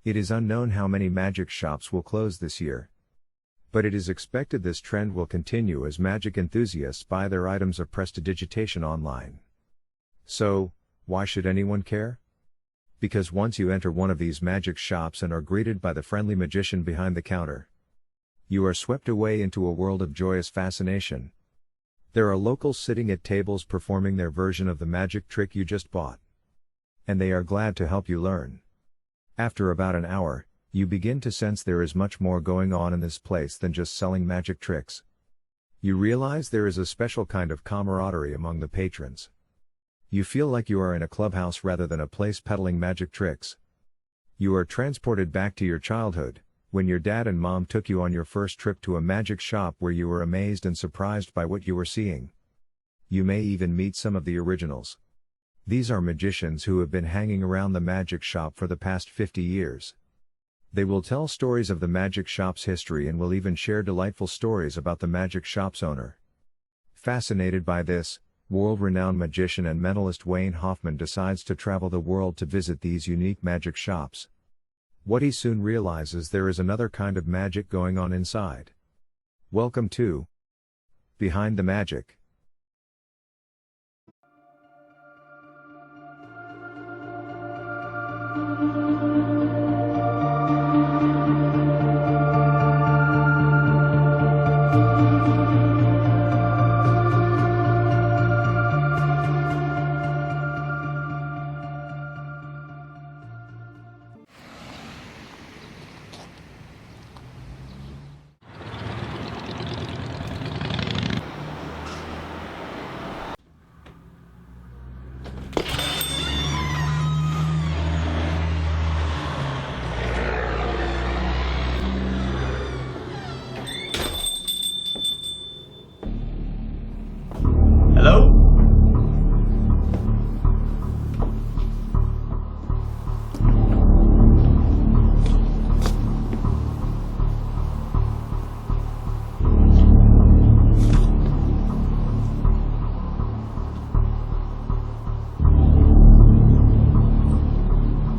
It is unknown how many magic shops will close this year. But it is expected this trend will continue as magic enthusiasts buy their items of prestidigitation online. So, why should anyone care? Because once you enter one of these magic shops and are greeted by the friendly magician behind the counter, you are swept away into a world of joyous fascination. There are locals sitting at tables performing their version of the magic trick you just bought. And they are glad to help you learn. After about an hour, you begin to sense there is much more going on in this place than just selling magic tricks. You realize there is a special kind of camaraderie among the patrons. You feel like you are in a clubhouse rather than a place peddling magic tricks. You are transported back to your childhood, when your dad and mom took you on your first trip to a magic shop where you were amazed and surprised by what you were seeing. You may even meet some of the originals. These are magicians who have been hanging around the magic shop for the past 50 years. They will tell stories of the magic shop's history and will even share delightful stories about the magic shop's owner. Fascinated by this, world-renowned magician and mentalist Wayne Hoffman decides to travel the world to visit these unique magic shops. What he soon realizes there is another kind of magic going on inside. Welcome to Behind the Magic.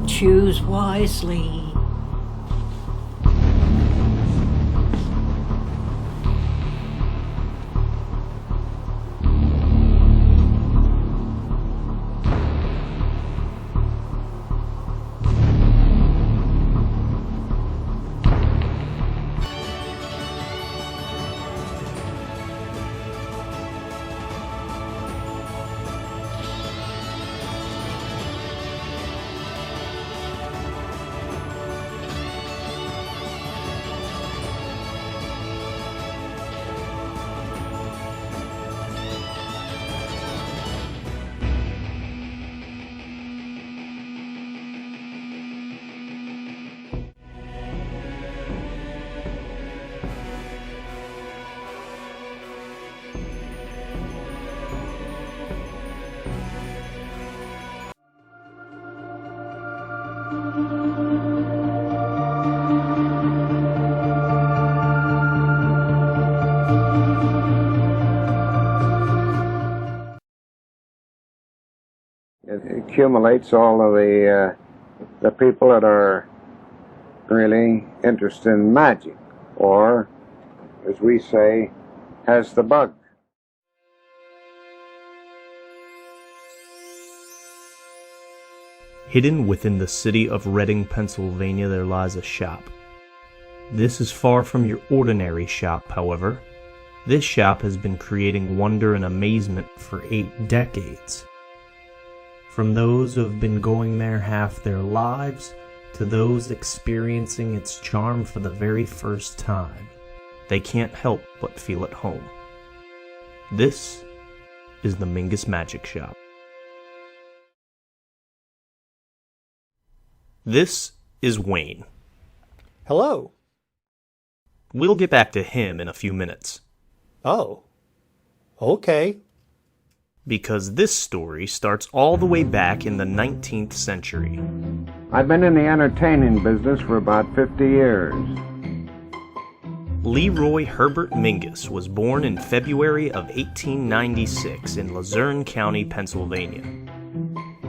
Choose wisely. It accumulates all of the people that are really interested in magic, or, as we say, has the bug. Hidden within the city of Reading, Pennsylvania, there lies a shop. This is far from your ordinary shop, however. This shop has been creating wonder and amazement for 8 decades. From those who have been going there half their lives, to those experiencing its charm for the very first time, they can't help but feel at home. This is the Mingus Magic Shop. This is Wayne. Hello. We'll get back to him in a few minutes. Oh. Okay. Because this story starts all the way back in the 19th century. I've been in the entertaining business for about 50 years. Leroy Herbert Mingus was born in February of 1896 in Luzerne County, Pennsylvania.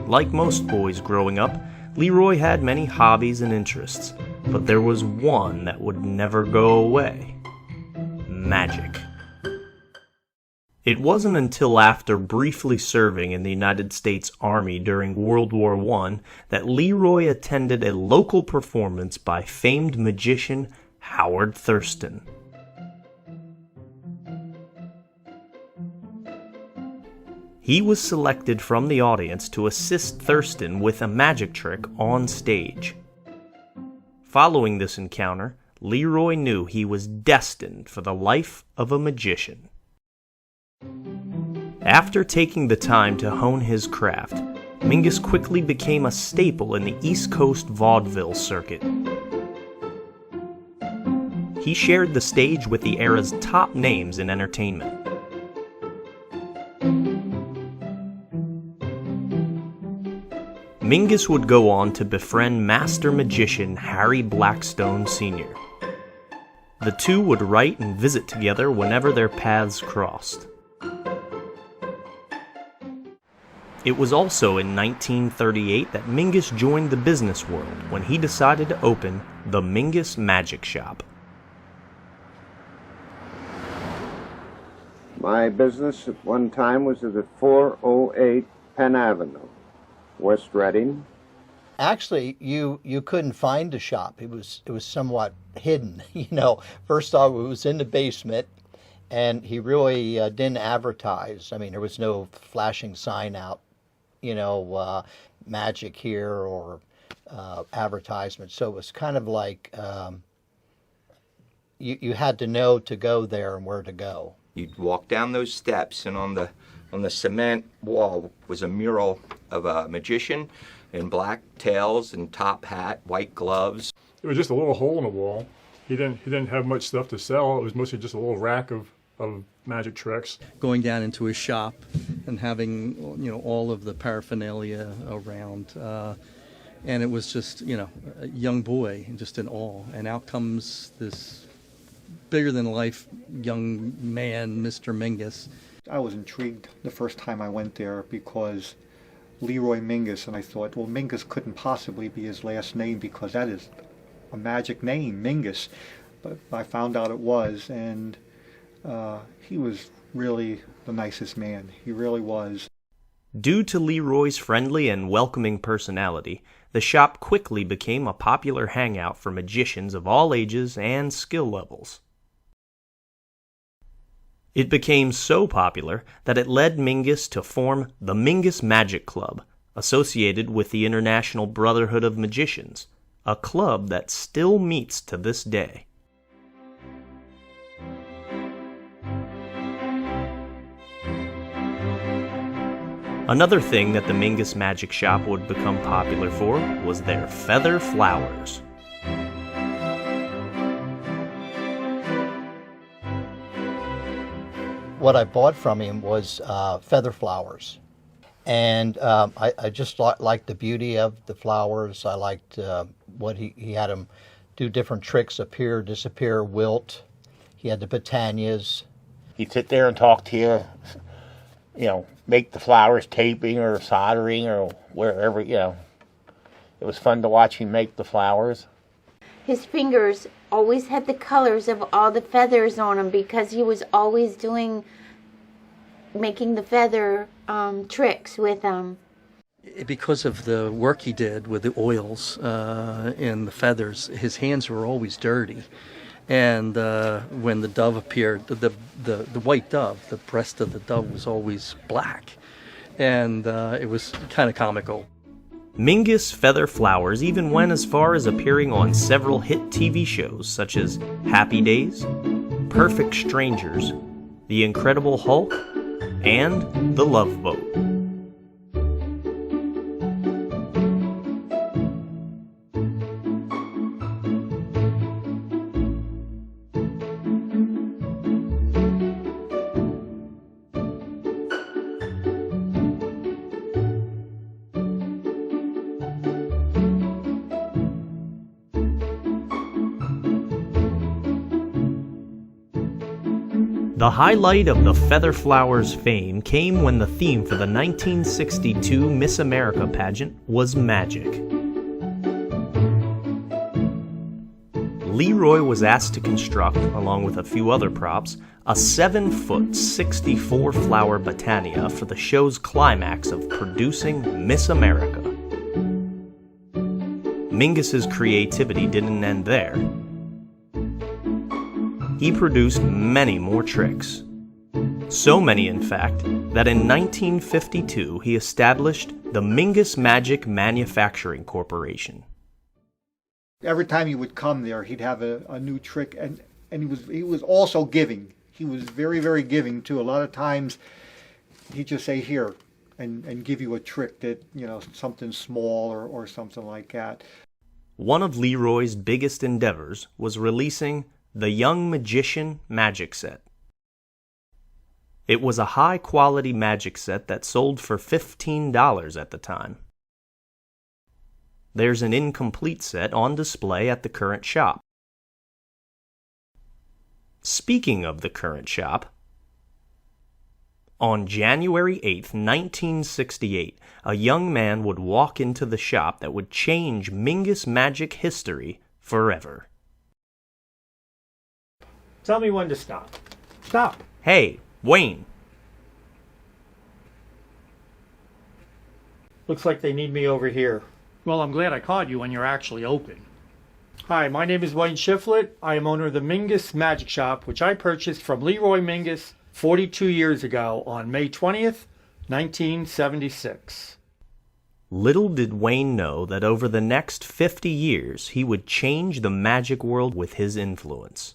Like most boys growing up, Leroy had many hobbies and interests, but there was one that would never go away: magic. It wasn't until after briefly serving in the United States Army during World War I that Leroy attended a local performance by famed magician Howard Thurston. He was selected from the audience to assist Thurston with a magic trick on stage. Following this encounter, Leroy knew he was destined for the life of a magician. After taking the time to hone his craft, Mingus quickly became a staple in the East Coast vaudeville circuit. He shared the stage with the era's top names in entertainment. Mingus would go on to befriend master magician Harry Blackstone Sr. The two would write and visit together whenever their paths crossed. It was also in 1938 that Mingus joined the business world when he decided to open the Mingus Magic Shop. My business at one time was at 408 Penn Avenue, West Reading. Actually, you couldn't find the shop. It was somewhat hidden. First off, it was in the basement, and he really didn't advertise. I mean, there was no flashing sign out, magic here or advertisement. So it was kind of like you had to know to go there and where to go. You'd walk down those steps, and on the cement wall was a mural of a magician in black tails and top hat, white gloves. It was just a little hole in the wall. He didn't have much stuff to sell. It was mostly just a little rack of magic tricks. Going down into his shop and having all of the paraphernalia around, and it was just a young boy just in awe. And out comes this bigger than life young man, Mr. Mingus. I was intrigued the first time I went there because Leroy Mingus, and I thought, well, Mingus couldn't possibly be his last name because that is a magic name, Mingus. But I found out it was, and he was really the nicest man. He really was. Due to Leroy's friendly and welcoming personality, the shop quickly became a popular hangout for magicians of all ages and skill levels. It became so popular that it led Mingus to form the Mingus Magic Club, associated with the International Brotherhood of Magicians, a club that still meets to this day. Another thing that the Mingus Magic Shop would become popular for was their feather flowers. What I bought from him was feather flowers. And I just liked the beauty of the flowers. I liked what he had him do different tricks, appear, disappear, wilt. He had the Britannias. He'd sit there and talk to you, make the flowers taping or soldering or wherever, It was fun to watch him make the flowers. His fingers always had the colors of all the feathers on them because he was always making the feather tricks with them. Because of the work he did with the oils and the feathers, his hands were always dirty. And when the dove appeared, the white dove, the breast of the dove was always black. And it was kind of comical. Mingus Feather Flowers even went as far as appearing on several hit TV shows such as Happy Days, Perfect Strangers, The Incredible Hulk, and The Love Boat. The highlight of the Feather Flowers' fame came when the theme for the 1962 Miss America pageant was magic. Leroy was asked to construct, along with a few other props, a 7-foot, 64-flower Botania for the show's climax of producing Miss America. Mingus's creativity didn't end there. He produced many more tricks. So many, in fact, that in 1952 he established the Mingus Magic Manufacturing Corporation. Every time he would come there, he'd have a new trick, and he was also giving. He was very, very giving too. A lot of times he'd just say, here, and give you a trick that, you know, something small or something like that. One of Leroy's biggest endeavors was releasing the Young Magician Magic Set. It was a high-quality magic set that sold for $15 at the time. There's an incomplete set on display at the current shop. Speaking of the current shop, on January 8th, 1968, a young man would walk into the shop that would change Mingus magic history forever. Tell me when to stop. Stop. Hey, Wayne. Looks like they need me over here. Well, I'm glad I caught you when you're actually open. Hi, my name is Wayne Shiflett. I am owner of the Mingus Magic Shop, which I purchased from Leroy Mingus 42 years ago on May 20th, 1976. Little did Wayne know that over the next 50 years he would change the magic world with his influence.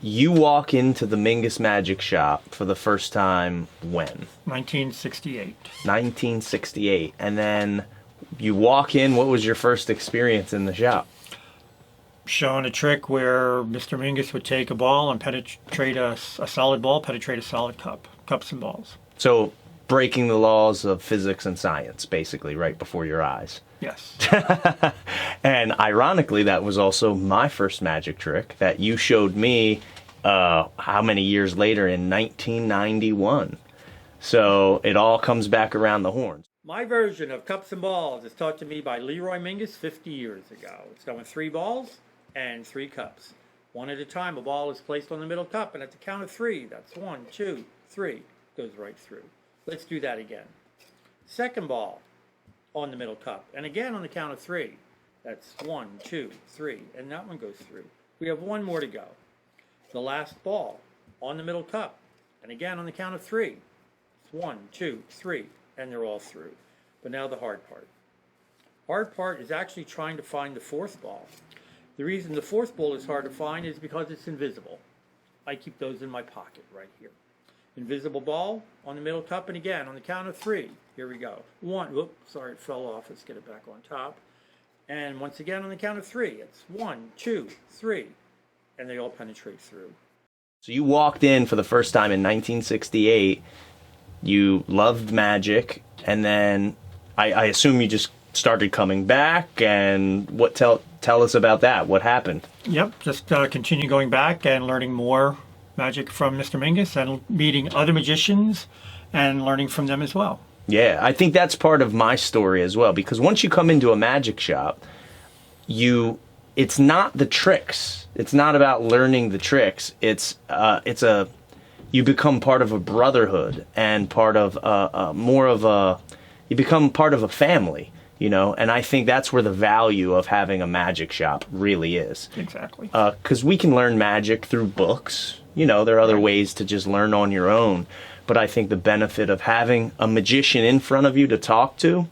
You walk into the Mingus Magic Shop for the first time when? 1968. 1968. And then you walk in, what was your first experience in the shop? Showing a trick where Mr. Mingus would take a ball and penetrate a solid ball, penetrate a solid cups and balls. So breaking the laws of physics and science, basically, right before your eyes. Yes. And ironically, that was also my first magic trick that you showed me how many years later in 1991. So it all comes back around the horns. My version of cups and balls is taught to me by Leroy Mingus 50 years ago. It's done with 3 balls and 3 cups. One at a time, a ball is placed on the middle cup, and at the count of 3, that's 1, 2, 3, goes right through. Let's do that again. Second ball on the middle cup, and again on the count of 3. That's 1, 2, 3, and that one goes through. We have one more to go. The last ball on the middle cup, and again on the count of 3. It's 1, 2, 3, and they're all through. But now the hard part. Hard part is actually trying to find the 4th ball. The reason the 4th ball is hard to find is because it's invisible. I keep those in my pocket right here. Invisible ball on the middle cup, and again on the count of 3. Here we go. 1, whoop, sorry, it fell off. Let's get it back on top. And once again on the count of 3. It's 1, 2, 3, and they all penetrate through. So you walked in for the first time in 1968. You loved magic, and then I assume you just started coming back. And what tell us about that? What happened? Yep, just continue going back and learning more magic from Mr. Mingus and meeting other magicians and learning from them as well. Yeah, I think that's part of my story as well, because once you come into a magic shop, it's not the tricks. It's not about learning the tricks. You become part of a brotherhood and part of you become part of a family, you know, and I think that's where the value of having a magic shop really is. Exactly. Because we can learn magic through books. You know, there are other ways to just learn on your own. But I think the benefit of having a magician in front of you to talk to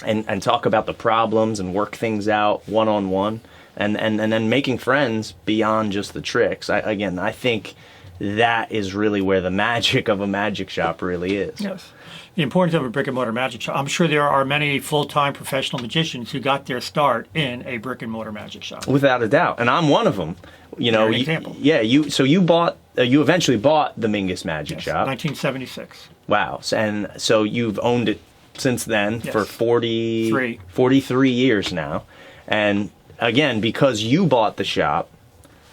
and talk about the problems and work things out one-on-one and then making friends beyond just the tricks. I think that is really where the magic of a magic shop really is. Yes. The importance of a brick-and-mortar magic shop. I'm sure there are many full-time professional magicians who got their start in a brick-and-mortar magic shop. Without a doubt. And I'm one of them. You know, You're an example. So you bought you eventually bought the Mingus Magic Shop. 1976. Wow. And so you've owned it since then Yes. for 43 years now. And again, because you bought the shop,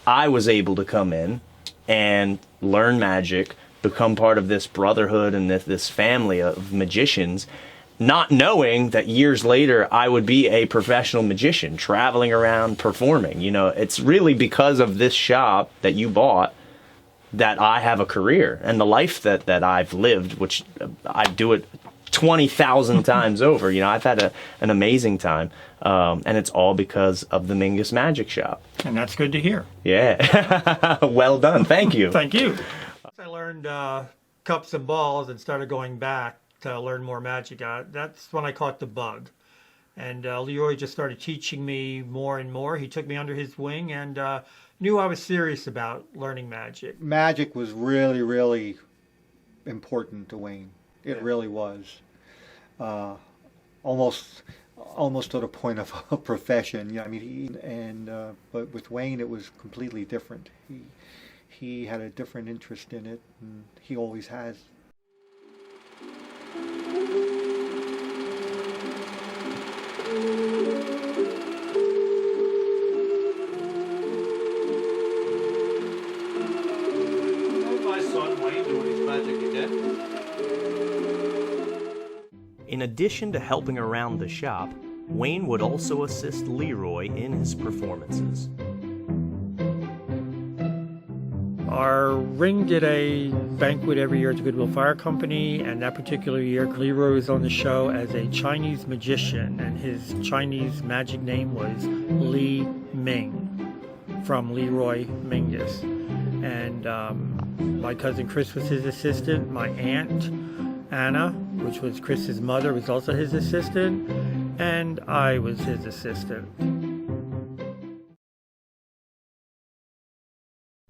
I was able to come in and learn magic, become part of this brotherhood and this family of magicians, not knowing that years later I would be a professional magician traveling around performing. You know, it's really because of this shop that you bought that I have a career and the life that I've lived, which I do it 20,000 times over. You know, I've had an amazing time. And it's all because of the Mingus Magic Shop. And that's good to hear. Yeah. Well done. Thank you. Thank you. I learned cups and balls and started going back to learn more magic. That's when I caught the bug. And Leroy just started teaching me more and more. He took me under his wing and knew I was serious about learning magic. Magic was really, really important to Wayne. It really was. Almost to the point of a profession. Yeah, I mean, but with Wayne, it was completely different. He had a different interest in it, and he always has. My son Wayne doing his magic again. In addition to helping around the shop, Wayne would also assist Leroy in his performances. Our ring did a banquet every year at the Goodwill Fire Company, and that particular year Leroy was on the show as a Chinese magician, and his Chinese magic name was Li Ming, from Leroy Mingus. And my cousin Chris was his assistant. My aunt Anna, which was Chris's mother, was also his assistant, and I was his assistant.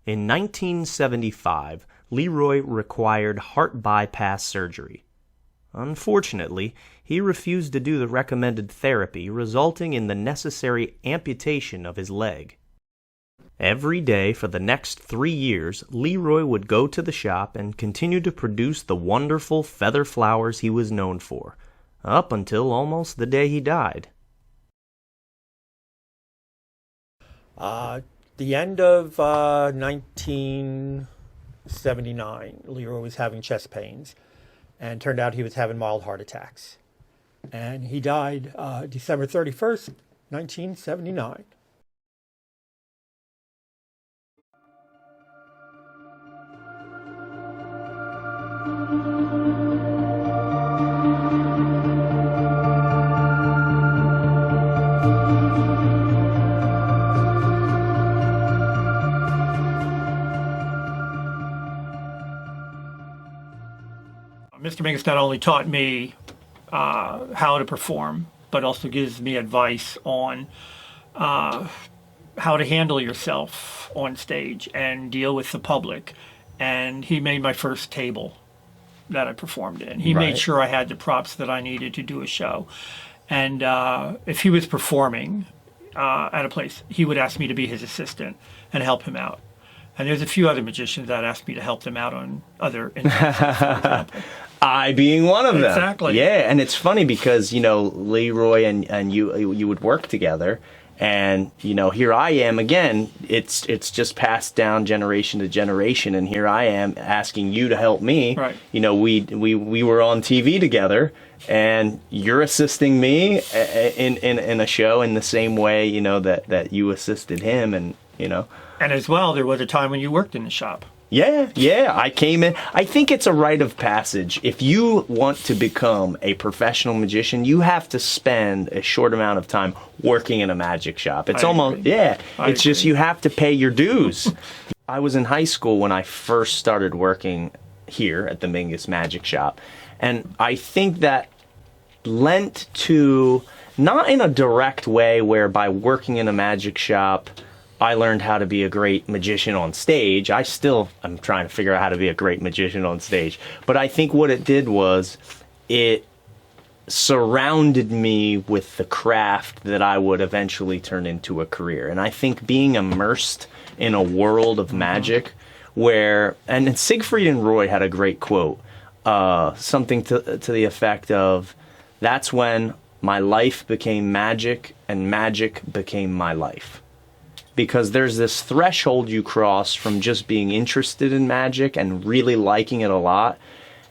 In 1975, Leroy required heart bypass surgery. Unfortunately, he refused to do the recommended therapy, resulting in the necessary amputation of his leg. Every day for the next 3 years, Leroy would go to the shop and continue to produce the wonderful feather flowers he was known for, up until almost the day he died. The end of 1979, Leroy was having chest pains, and turned out he was having mild heart attacks. And he died December 31st, 1979. Mr. Mingus not only taught me how to perform, but also gives me advice on how to handle yourself on stage and deal with the public. And he made my first table that I performed in. He made sure I had the props that I needed to do a show. And if he was performing at a place, he would ask me to be his assistant and help him out. And there's a few other magicians that asked me to help them out on other instances, for example. I being one of them. Exactly. Yeah, and it's funny because, you know, Leroy and you would work together, and, you know, here I am again. It's just passed down generation to generation, and here I am asking you to help me. Right. You know, we were on TV together, and you're assisting me in a show in the same way, you know, that you assisted him, and, you know. And as well, there was a time when you worked in the shop. Yeah, I came in. I think it's a rite of passage. If you want to become a professional magician, you have to spend a short amount of time working in a magic shop. It's it's just you have to pay your dues. I was in high school when I first started working here at the Mingus Magic Shop, and I think that lent to, not in a direct way where by working in a magic shop I learned how to be a great magician on stage. I still am trying to figure out how to be a great magician on stage. But I think what it did was it surrounded me with the craft that I would eventually turn into a career. And I think being immersed in a world of magic where, and Siegfried and Roy had a great quote, something to the effect of, "That's when my life became magic and magic became my life." Because there's this threshold you cross from just being interested in magic and really liking it a lot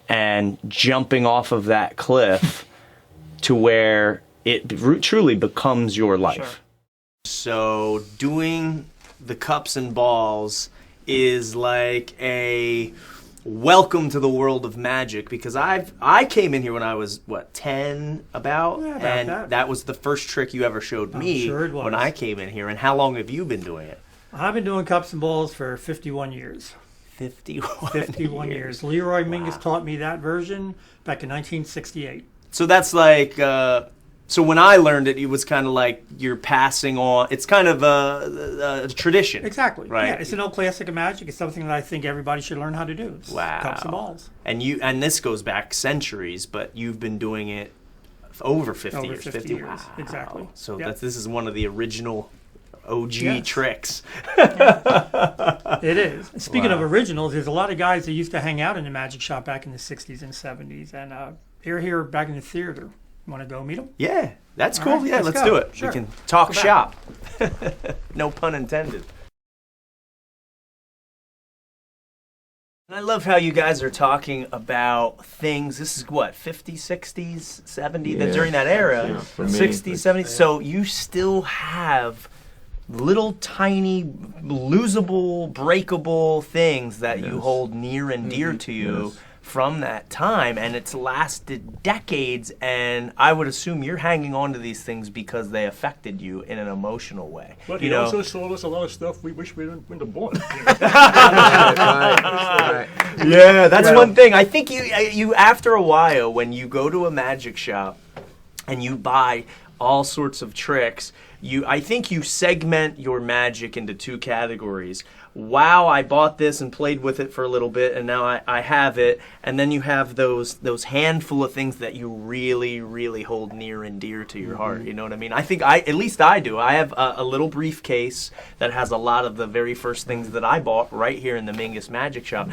and jumping off of that cliff to where it truly becomes your life. Sure. So doing the cups and balls is like a welcome to the world of magic, because I came in here when I was 10 about that was the first trick you ever showed me. Sure it was. When I came in here. And how long have you been doing it? I've been doing cups and balls for 51 years. 51 years. Leroy Mingus taught me that version back in 1968. So that's like so when I learned it, it was kind of like you're passing on. It's kind of a tradition. Exactly. Right. Yeah, it's an old classic of magic. It's something that I think everybody should learn how to do. It's cups and balls. And this goes back centuries, but you've been doing it over 50 over years. 50 years. Wow. Exactly. So this is one of the original OG tricks. It is. Speaking of originals, there's a lot of guys that used to hang out in the magic shop back in the 60s and 70s, and they're here back in the theater. You want to go meet them? Yeah, that's cool. Right, let's do it. Sure. We can talk shop. No pun intended. And I love how you guys are talking about things. This is what, 50s, 60s, 70s, that during that era, 60s, 70s. So you still have little tiny losable, breakable things that you hold near and dear to you from that time, and it's lasted decades, and I would assume you're hanging on to these things because they affected you in an emotional way. But he also sold us a lot of stuff we wish we wouldn't have bought. Yeah, that's one thing. I think you after a while, when you go to a magic shop and you buy all sorts of tricks, I think you segment your magic into two categories. Wow, I bought this and played with it for a little bit, and now I have it. And then you have those handful of things that you really, really hold near and dear to your heart. You know what I mean? I think at least I do. I have a little briefcase that has a lot of the very first things that I bought right here in the Mingus Magic Shop.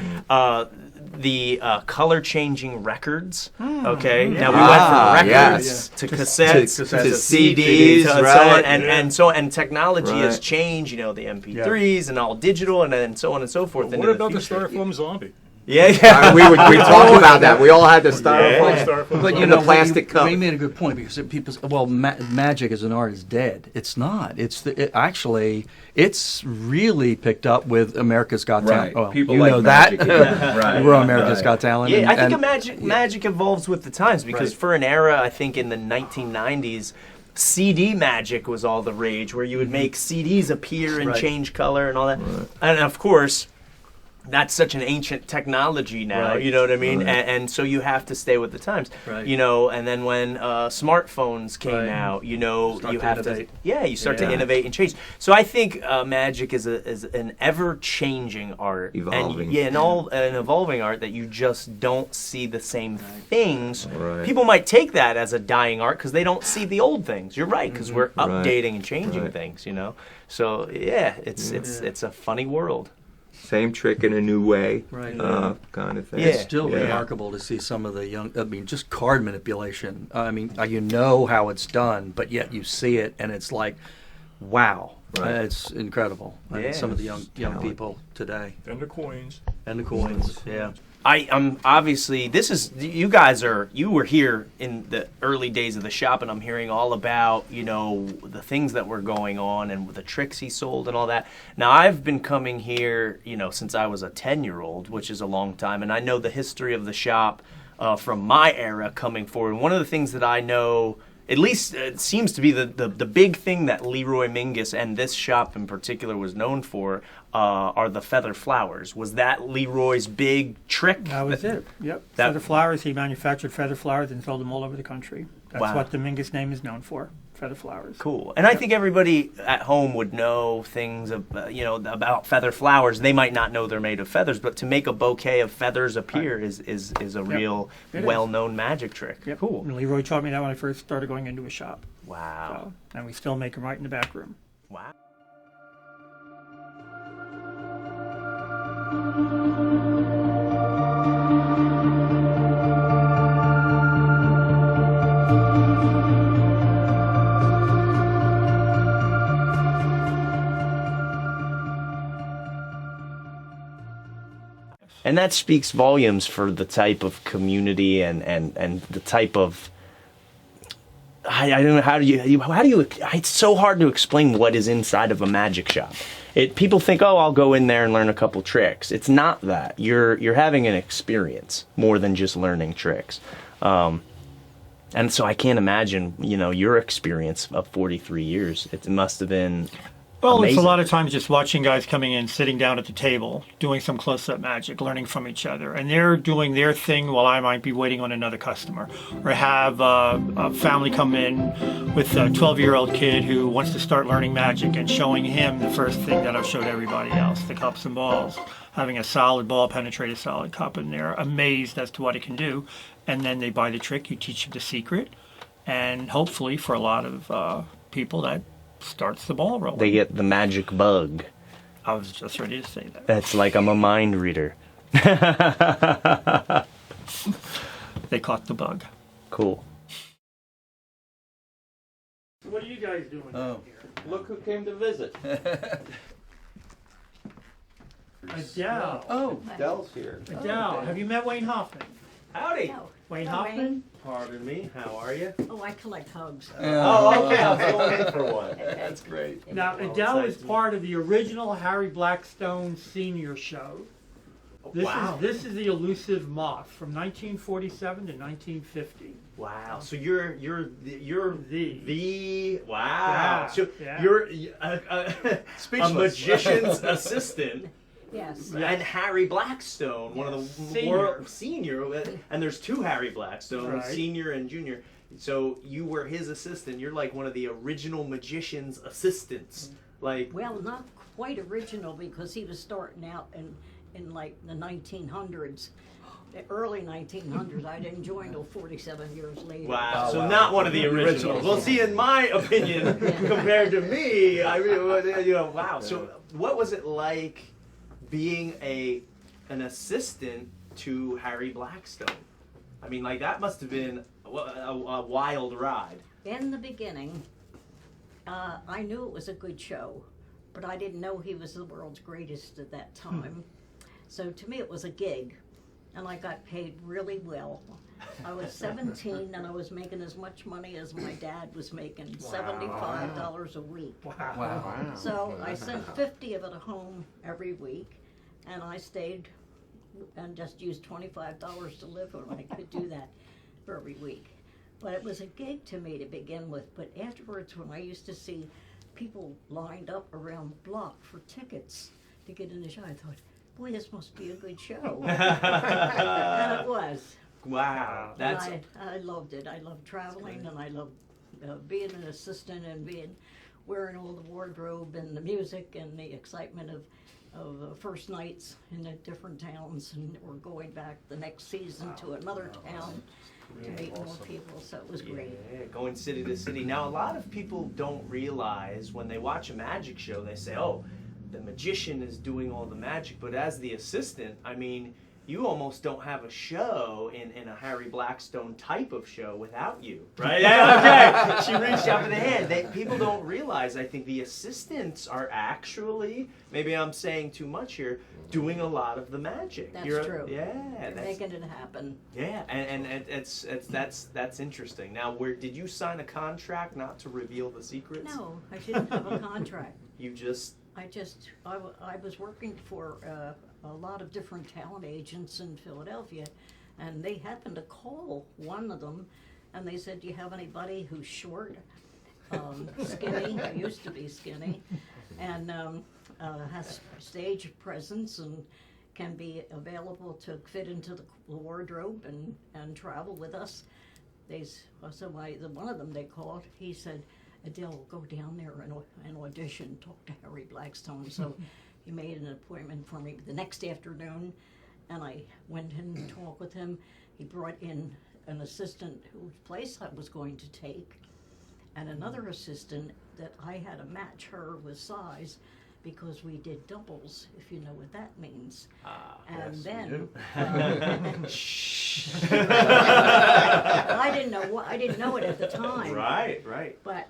The color-changing records. Okay, now we went from records to cassettes to CDs, right? And so on, and technology has changed. You know, the MP3s and all digital, and then so on and so forth. What about the Styrofoam zombie? Yeah. We talked about that. We all had the styrofoam, but the plastic cup. Ray made a good point, because people say, well, magic as an art is dead. It's not. Actually, it's really picked up with America's Got Talent. Right. Oh, people you like know magic. that. Right. We're on America's Got Talent. Yeah, I think magic evolves with the times, because for an era, I think in the 1990s, CD magic was all the rage, where you would make CDs appear and change color and all that. And of course, that's such an ancient technology now, you know what I mean? And so you have to stay with the times, you know, and then when smartphones came out, you know, you have to, you start to innovate and change. So I think magic is an ever-changing art. Evolving. And, an evolving art that you just don't see the same things. People might take that as a dying art because they don't see the old things. You're right, because we're updating and changing things, you know? So, it's a funny world. Same trick in a new way, kind of thing. It's still remarkable to see some of the young, just card manipulation. You know how it's done, but yet you see it, and it's like, wow. It's incredible. Some of the young people today. And the coins. I'm obviously, you were here in the early days of the shop, and I'm hearing all about, you know, the things that were going on and the tricks he sold and all that. Now, I've been coming here, you know, since I was a 10-year-old, which is a long time, and I know the history of the shop from my era coming forward. And one of the things that I know, at least it seems to be the big thing that Leroy Mingus and this shop in particular was known for, are the feather flowers. Was that Leroy's big trick? That was it. Yep. Feather flowers. He manufactured feather flowers and sold them all over the country. That's what the Mingus name is known for. Feather flowers. Cool. And I think everybody at home would know things about feather flowers. They might not know they're made of feathers, but to make a bouquet of feathers appear is a real well-known magic trick. Yep. Cool. And Leroy taught me that when I first started going into a shop. Wow. And we still make them right in the back room. Wow. And that speaks volumes for the type of community and the type of I don't know how do you it's so hard to explain what is inside of a magic shop. People think, oh, I'll go in there and learn a couple tricks. It's not that. You're having an experience more than just learning tricks. And so I can't imagine, your experience of 43 years. It must have been Well, amazing. it's a lot of times just watching guys coming in, sitting down at the table, doing some close-up magic, learning from each other. And they're doing their thing while I might be waiting on another customer. Or have a family come in with a 12-year-old kid who wants to start learning magic and showing him the first thing that I've showed everybody else, the cups and balls. Having a solid ball penetrate a solid cup, and they're amazed as to what it can do. And then they buy the trick, you teach them the secret. And hopefully, for a lot of people, that starts the ball rolling. They get the magic bug. I was just ready to say that. That's like I'm a mind reader. They caught the bug. Cool. What are you guys doing down here? Look who came to visit. Adele. Oh, Adele's here. Adele, have you met Wayne Hoffman? Howdy. Wayne Hello, Hoffman? Wayne. Pardon me, how are you? Oh, I collect hugs. Oh, okay, I was going in for one. That's great. Now, Adele is part of the original Harry Blackstone Senior Show. This is the elusive moth from 1947 to 1950. Wow. So you're the wow. Yeah, So yeah. you're a magician's assistant. Yes. And Harry Blackstone, one of the Senior. world senior, and there's two Harry Blackstones, Right. senior and junior. So you were his assistant. You're like one of the original magician's assistants. Like Well, not quite original because he was starting out in like the 1900s. The early 1900s. I didn't join till 47 years later. wow. So not one of the originals. Well, see, in my opinion, compared to me, I mean, wow. So what was it like being an assistant to Harry Blackstone? I mean, like that must have been a wild ride. In the beginning, I knew it was a good show, but I didn't know he was the world's greatest at that time. So to me, it was a gig, and I got paid really well. I was 17, and I was making as much money as my dad was making, $75 a week. Wow. So I sent 50 of it home every week, and I stayed and just used $25 to live on. I could do that for every week. But it was a gig to me to begin with. But afterwards, when I used to see people lined up around the block for tickets to get in the show, I thought, boy, this must be a good show. And it was. Wow. That's And I loved it. I loved traveling, and I loved being an assistant and wearing all the wardrobe and the music and the excitement of first nights in the different towns, and we're going back the next season to another town to meet more people, so it was great. Yeah, going city to city. Now, a lot of people don't realize when they watch a magic show, they say, oh, the magician is doing all the magic, but as the assistant, I mean, you almost don't have a show in a Harry Blackstone type of show without you, right? Yeah, okay. She reached out for the hand. People don't realize, I think the assistants are actually, maybe I'm saying too much here, doing a lot of the magic. That's true. Yeah. They're That's, making it happen. yeah, and that's interesting. Now, did you sign a contract not to reveal the secrets? No, I didn't have a contract. You just I was working for a lot of different talent agents in Philadelphia, and they happened to call one of them, and they said, do you have anybody who's short, skinny, used to be skinny, and has stage presence and can be available to fit into the wardrobe and travel with us? One of them they called, he said, Adele, go down there and audition, talk to Harry Blackstone. So he made an appointment for me the next afternoon, and I went in and talked with him. He brought in an assistant whose place I was going to take, and another assistant that I had to match her with size, because we did doubles, if you know what that means. And yes, then we I didn't know it at the time. Right. But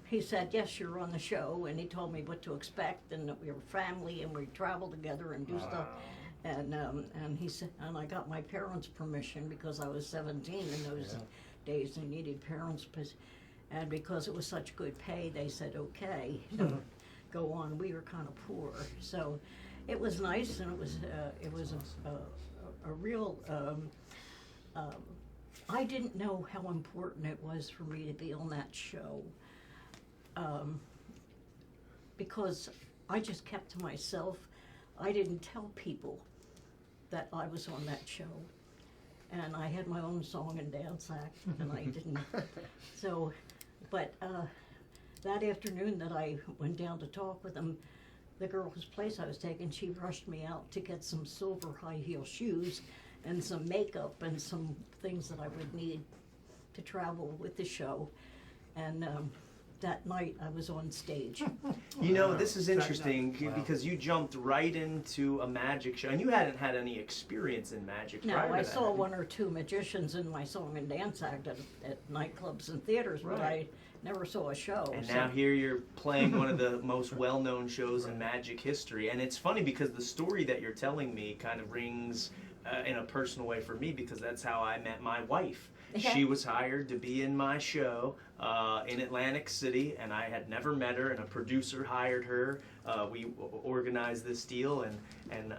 he said, yes, you're on the show, and he told me what to expect, and that we were family, and we travel together and do stuff. And he said, and I got my parents' permission because I was 17 in those days. They needed parents' and because it was such good pay, they said, okay, go on. We were kind of poor, so it was nice, and it was a real. I didn't know how important it was for me to be on that show, because I just kept to myself. I didn't tell people that I was on that show, and I had my own song and dance act, and I didn't. So, but that afternoon that I went down to talk with him, the girl whose place I was taking, she rushed me out to get some silver high heel shoes and some makeup and some things that I would need to travel with the show. And that night I was on stage. You know, this is interesting because you jumped right into a magic show, and you hadn't had any experience in magic No, prior to I that. saw one or two magicians in my song and dance act at nightclubs and theaters, but I never saw a show. And so. now here you're playing one of the most well-known shows in magic history. And it's funny because the story that you're telling me kind of rings in a personal way for me, because that's how I met my wife. Okay. She was hired to be in my show in Atlantic City, and I had never met her, and a producer hired her. We organized this deal, and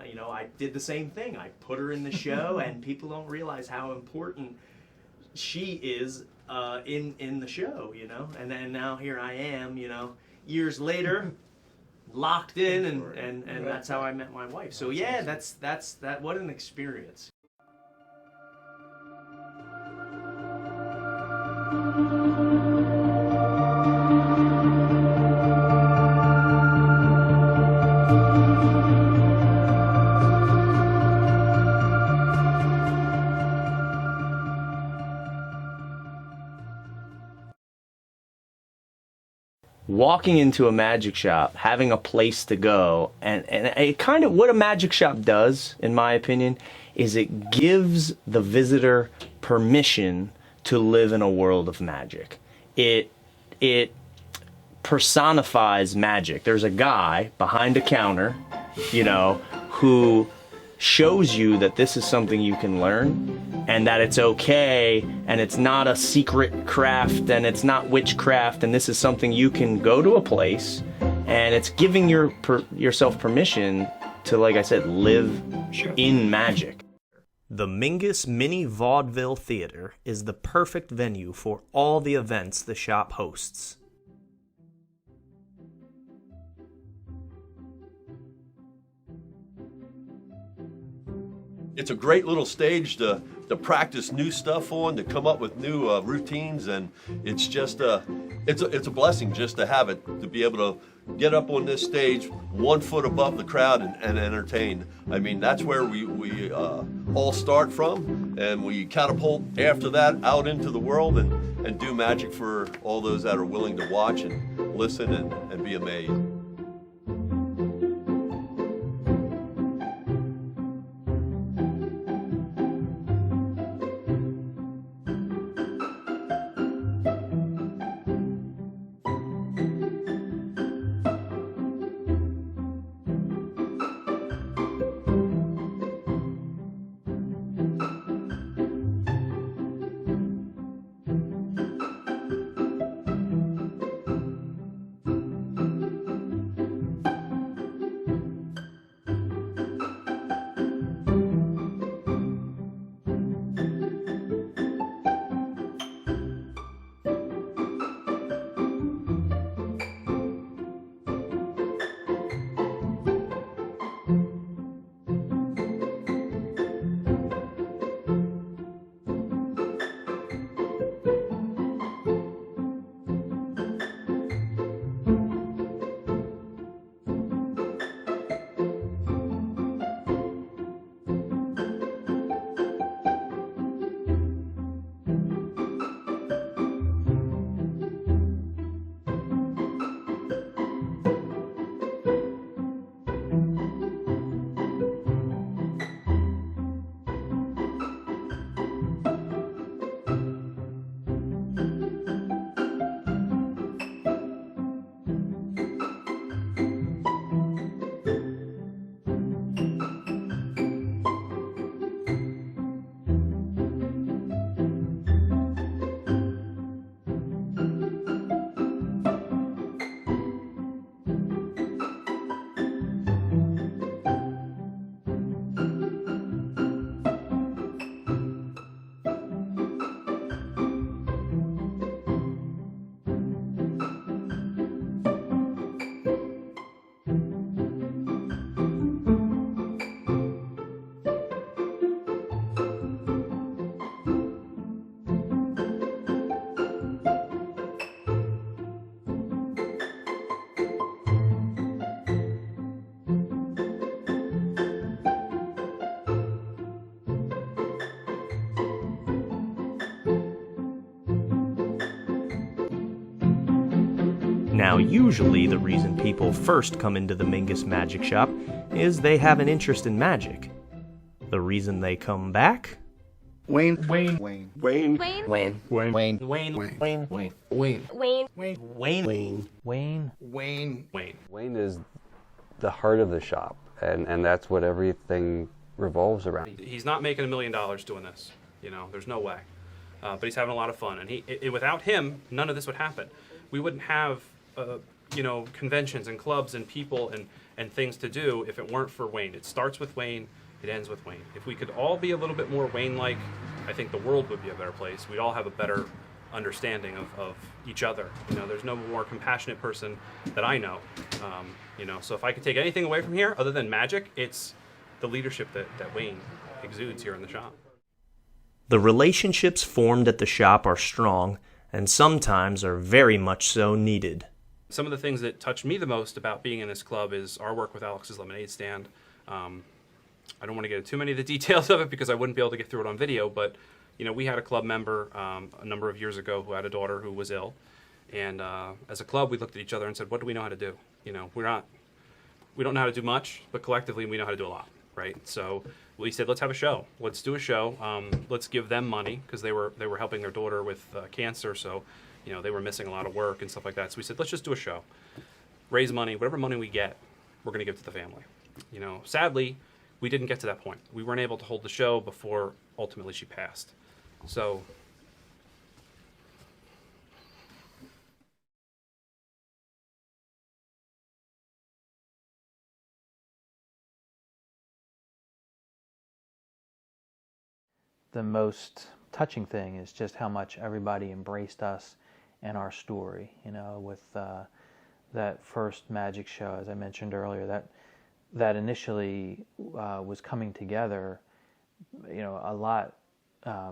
you know, I did the same thing. I put her in the show, and people don't realize how important she is in the show, you know. And then now here I am, you know, years later, locked in, and that's how I met my wife. So yeah, that's what an experience. Walking into a magic shop, having a place to go, and it kind of, what a magic shop does, in my opinion, is it gives the visitor permission to live in a world of magic. It personifies magic. There's a guy behind a counter, you know, who shows you that this is something you can learn, and that it's okay, and it's not a secret craft, and it's not witchcraft, and this is something you can go to a place, and it's giving yourself permission to, like I said, live in magic. The Mingus Mini Vaudeville Theater is the perfect venue for all the events the shop hosts. It's a great little stage to practice new stuff on, to come up with new routines, and it's just it's a blessing just to have it, to be able to get up on this stage 1 foot above the crowd and entertain. I mean, that's where we all start from, and we catapult after that out into the world and do magic for all those that are willing to watch and listen and be amazed. Now, usually the reason people first come into the Mingus Magic Shop is they have an interest in magic. The reason they come back? Wayne. Wayne. Wayne is the heart of the shop, and that's what everything revolves around. He's not making $1 million doing this. There's no way. But he's having a lot of fun, and without him, none of this would happen. We wouldn't have, conventions and clubs and people and things to do if it weren't for Wayne. It starts with Wayne, it ends with Wayne. If we could all be a little bit more Wayne-like, I think the world would be a better place. We'd all have a better understanding of each other. There's no more compassionate person that I know. So if I could take anything away from here other than magic, it's the leadership that Wayne exudes here in the shop. The relationships formed at the shop are strong, and sometimes are very much so needed. Some of the things that touched me the most about being in this club is our work with Alex's Lemonade Stand. I don't want to get into too many of the details of it because I wouldn't be able to get through it on video, but we had a club member a number of years ago who had a daughter who was ill, and as a club we looked at each other and said, what do we know how to do? We don't know how to do much, but collectively we know how to do a lot, right? So we said, let's have a show. Let's do a show. Let's give them money because they were helping their daughter with cancer, so they were missing a lot of work and stuff like that. So we said, let's just do a show, raise money, whatever money we get, we're going to give to the family. Sadly, we didn't get to that point. We weren't able to hold the show before ultimately she passed. So the most touching thing is just how much everybody embraced us and our story. With that first magic show, as I mentioned earlier, that initially was coming together, a lot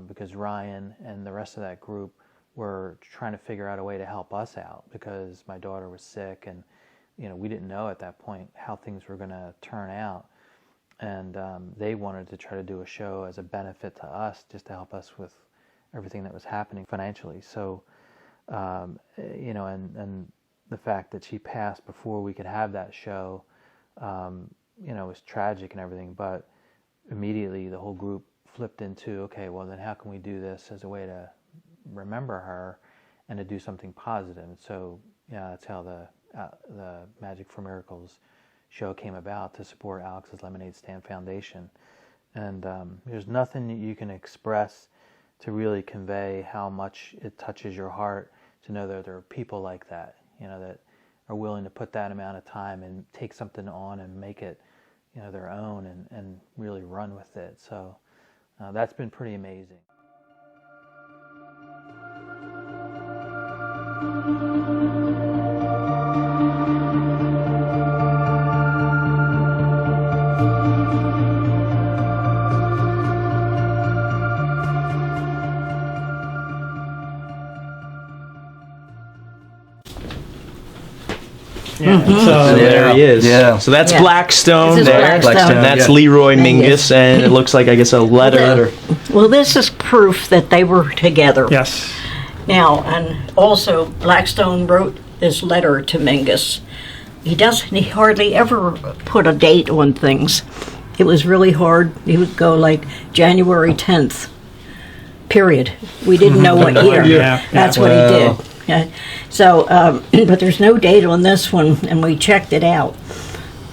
because Ryan and the rest of that group were trying to figure out a way to help us out because my daughter was sick, and we didn't know at that point how things were going to turn out. And they wanted to try to do a show as a benefit to us, just to help us with everything that was happening financially. So, and the fact that she passed before we could have that show, was tragic and everything. But immediately the whole group flipped into, okay, well then how can we do this as a way to remember her and to do something positive? And so, that's how the Magic for Miracles show came about, to support Alex's Lemonade Stand Foundation. And there's nothing that you can express to really convey how much it touches your heart to know that there are people like that, that are willing to put that amount of time and take something on and make it, their own and really run with it. So that's been pretty amazing. Yeah, so there he is. Yeah. So that's Yeah. Blackstone This is there. Blackstone. And that's Yeah. Leroy Mingus. Mingus, and it looks like, I guess, a letter. Well, this is proof that they were together. Yes. Now, and also Blackstone wrote this letter to Mingus. He hardly ever put a date on things. It was really hard. He would go like January 10th, period. We didn't know what year. That's what he did. Yeah. So, but there's no date on this one, and we checked it out.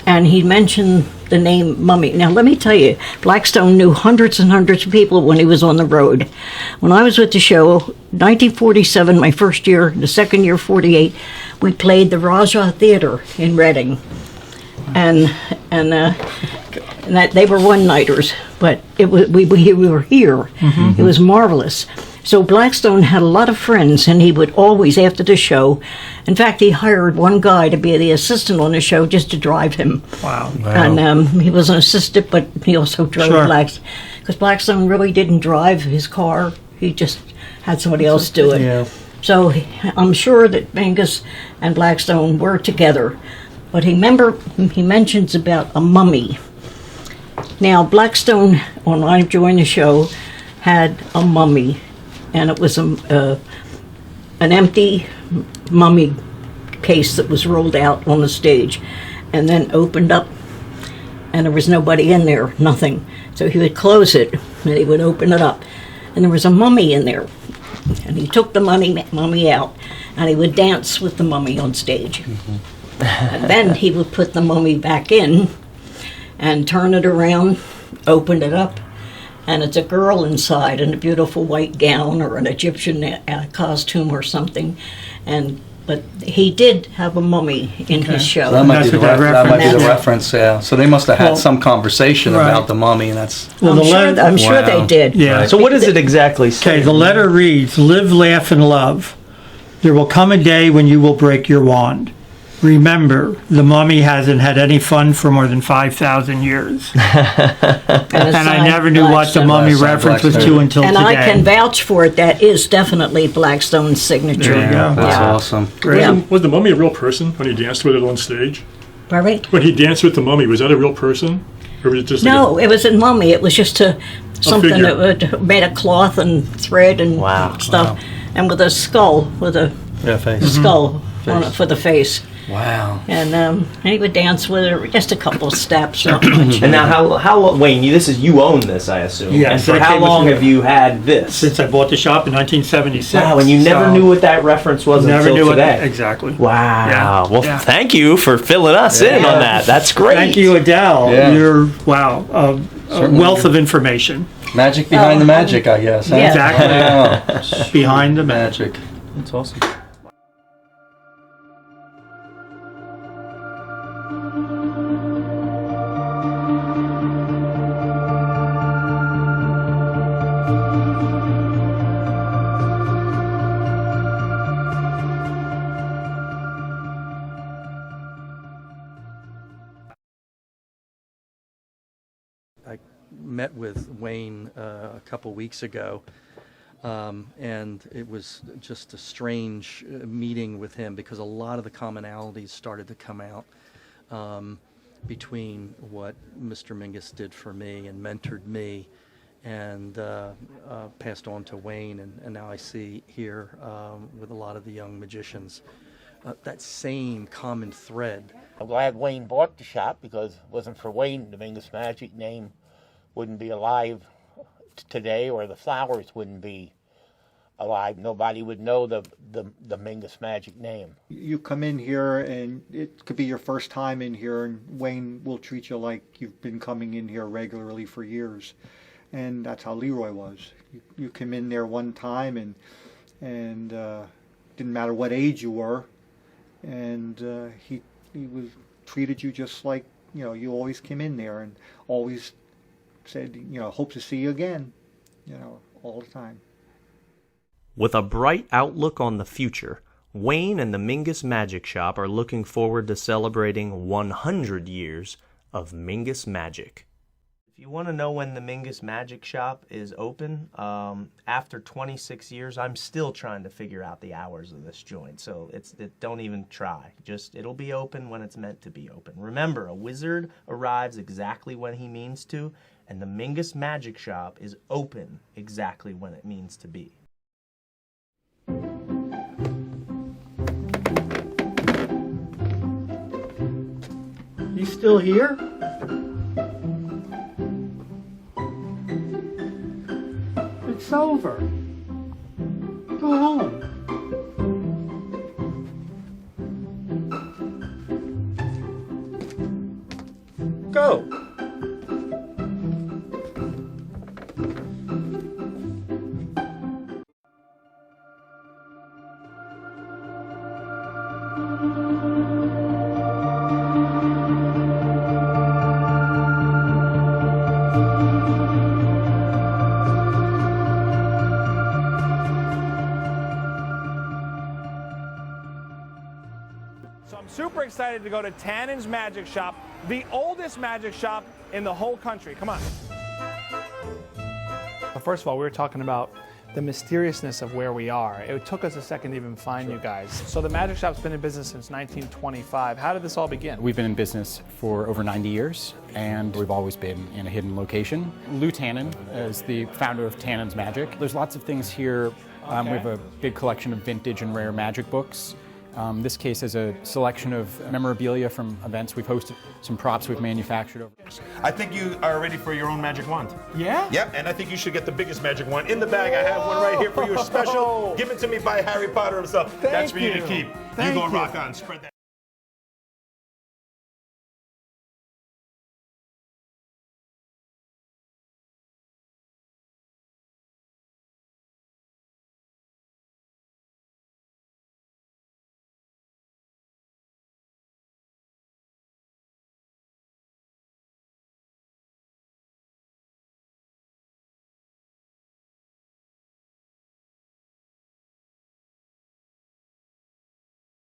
And he mentioned the name Mummy. Now, let me tell you, Blackstone knew hundreds and hundreds of people when he was on the road. When I was with the show, 1947, my first year, the second year, 48, we played the Raja Theater in Reading. And that they were one-nighters, but it was, we were here. Mm-hmm. It was marvelous. So Blackstone had a lot of friends, and he would always, after the show, in fact, he hired one guy to be the assistant on the show just to drive him. Wow. And he was an assistant, but he also drove because Blackstone really didn't drive his car. He just had somebody else do it. Yeah. So I'm sure that Mingus and Blackstone were together. But he mentions about a mummy. Now, Blackstone, when I joined the show, had a mummy. And it was an empty mummy case that was rolled out on the stage and then opened up, and there was nobody in there, nothing. So he would close it and he would open it up, and there was a mummy in there. And he took the mummy out, and he would dance with the mummy on stage. And then he would put the mummy back in and turn it around, open it up, and it's a girl inside in a beautiful white gown or an Egyptian costume or something. But he did have a mummy in his show. So that might be the reference. Yeah. So they must have had some conversation about the mummy, and that's. Well, I'm sure they did. Yeah. Right. So what does it exactly say? Okay, the letter reads, "Live, laugh, and love. There will come a day when you will break your wand. Remember, the mummy hasn't had any fun for more than 5,000 years." And I never knew what the mummy reference was to until today. And I can vouch for it. That is definitely Blackstone's signature. There you go. That's awesome. Was the mummy a real person when he danced with it on stage? Pardon me? When he danced with the mummy, was that a real person? Or was it just no, it wasn't mummy. It was just something figure. that was made of cloth and thread and stuff. And with a skull, with a skull on it for the face. Wow. And he would dance with it, just a couple of steps, not much. And now, how Wayne? You own this, I assume. Yes. And for how long have you had this? Since I bought the shop in 1976. Wow, and you never knew what that reference was until today. Exactly. Wow. Yeah. Well, thank you for filling us in on that. That's great. Thank you, Adele. Yeah. You're a wealth of information. Magic behind the magic, I guess. Huh? Yeah. Exactly. Wow. Behind the magic. That's awesome. I met with Wayne a couple weeks ago, and it was just a strange meeting with him because a lot of the commonalities started to come out between what Mr. Mingus did for me and mentored me and passed on to Wayne, and now I see here with a lot of the young magicians that same common thread. I'm glad Wayne bought the shop, because if it wasn't for Wayne, the Mingus Magic name wouldn't be alive today, or the flowers wouldn't be alive. Nobody would know the Mingus Magic name. You come in here and it could be your first time in here, and Wayne will treat you like you've been coming in here regularly for years. And that's how Leroy was. You come in there one time and didn't matter what age you were, and he was treated you just like, you always came in there, and always said, hope to see you again, all the time. With a bright outlook on the future, Wayne and the Mingus Magic Shop are looking forward to celebrating 100 years of Mingus Magic. If you want to know when the Mingus Magic Shop is open, after 26 years, I'm still trying to figure out the hours of this joint, so don't even try. It'll be open when it's meant to be open. Remember, a wizard arrives exactly when he means to, and the Mingus Magic Shop is open exactly when it means to be. You still here? It's over. Go home. Go! So I'm super excited to go to Tannen's Magic Shop, the oldest magic shop in the whole country. Come on. First of all, we were talking about the mysteriousness of where we are. It took us a second to even find you guys. So the Magic Shop's been in business since 1925. How did this all begin? We've been in business for over 90 years, and we've always been in a hidden location. Lou Tannen is the founder of Tannen's Magic. There's lots of things here. We have a big collection of vintage and rare magic books. This case is a selection of memorabilia from events we've hosted, some props we've manufactured over. I think you are ready for your own magic wand. Yeah? Yep, and I think you should get the biggest magic wand. In the bag, I have one right here for you, special, given to me by Harry Potter himself. That's for you to keep. You go rock on, spread that.